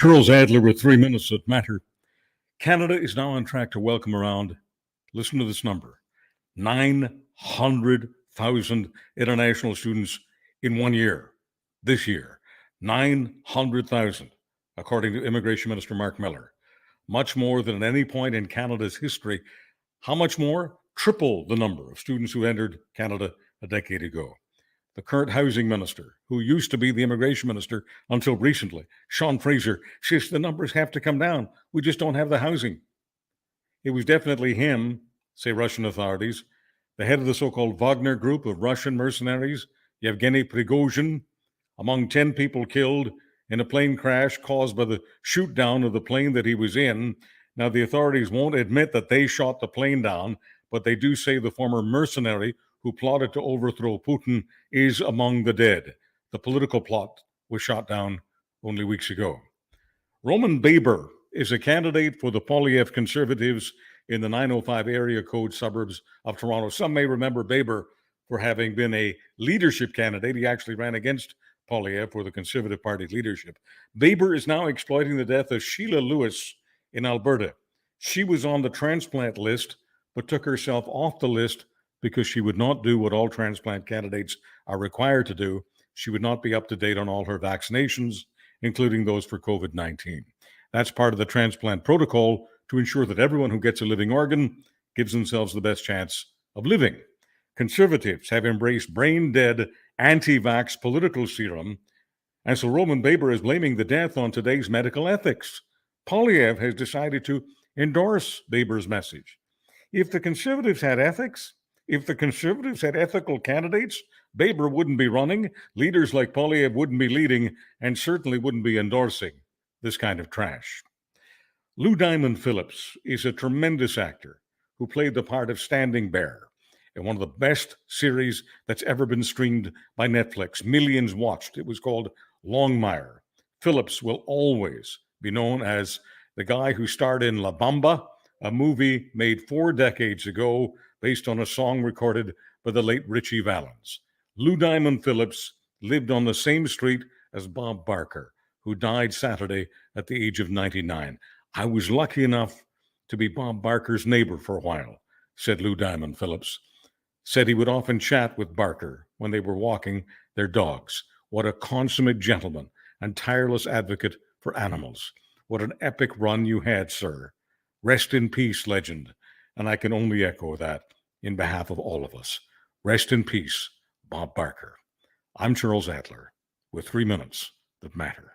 Charles Adler with 3 minutes that matter. Canada is now on track to welcome around, listen to this number, 900,000 international students in 1 year, this year. 900,000, according to Immigration Minister Mark Miller. Much more than at any point in Canada's history. How much more? Triple the number of students who entered Canada a decade ago. The current housing minister, who used to be the immigration minister until recently, Sean Fraser, says the numbers have to come down. We just don't have the housing. It was definitely him, say Russian authorities, the head of the so-called Wagner group of Russian mercenaries, Yevgeny Prigozhin, among 10 people killed in a plane crash caused by the shoot down of the plane that he was in. Now, the authorities won't admit that they shot the plane down, but they do say the former mercenary who plotted to overthrow Putin is among the dead. The political plot was shot down only weeks ago. Roman Baber is a candidate for the Poilievre Conservatives in the 905 area code suburbs of Toronto. Some may remember Baber for having been a leadership candidate. He actually ran against Poilievre for the Conservative Party leadership. Baber is now exploiting the death of Sheila Lewis in Alberta. She was on the transplant list, but took herself off the list because she would not do what all transplant candidates are required to do. She would not be up to date on all her vaccinations, including those for COVID-19. That's part of the transplant protocol to ensure that everyone who gets a living organ gives themselves the best chance of living. Conservatives have embraced brain-dead, anti-vax political serum, and so Roman Baber is blaming the death on today's medical ethics. Poilievre has decided to endorse Baber's message. If the Conservatives had ethics, if the Conservatives had ethical candidates, Baber wouldn't be running, leaders like Poilievre wouldn't be leading, and certainly wouldn't be endorsing this kind of trash. Lou Diamond Phillips is a tremendous actor who played the part of Standing Bear in one of the best series that's ever been streamed by Netflix. Millions watched. It was called Longmire. Phillips will always be known as the guy who starred in La Bamba, a movie made 4 decades ago based on a song recorded by the late Ritchie Valens. Lou Diamond Phillips lived on the same street as Bob Barker, who died Saturday at the age of 99. I was lucky enough to be Bob Barker's neighbor for a while, said Lou Diamond Phillips. Said he would often chat with Barker when they were walking their dogs. What a consummate gentleman and tireless advocate for animals. What an epic run you had, sir. Rest in peace, legend. And I can only echo that in behalf of all of us. Rest in peace, Bob Barker. I'm Charles Adler with 3 minutes that matter.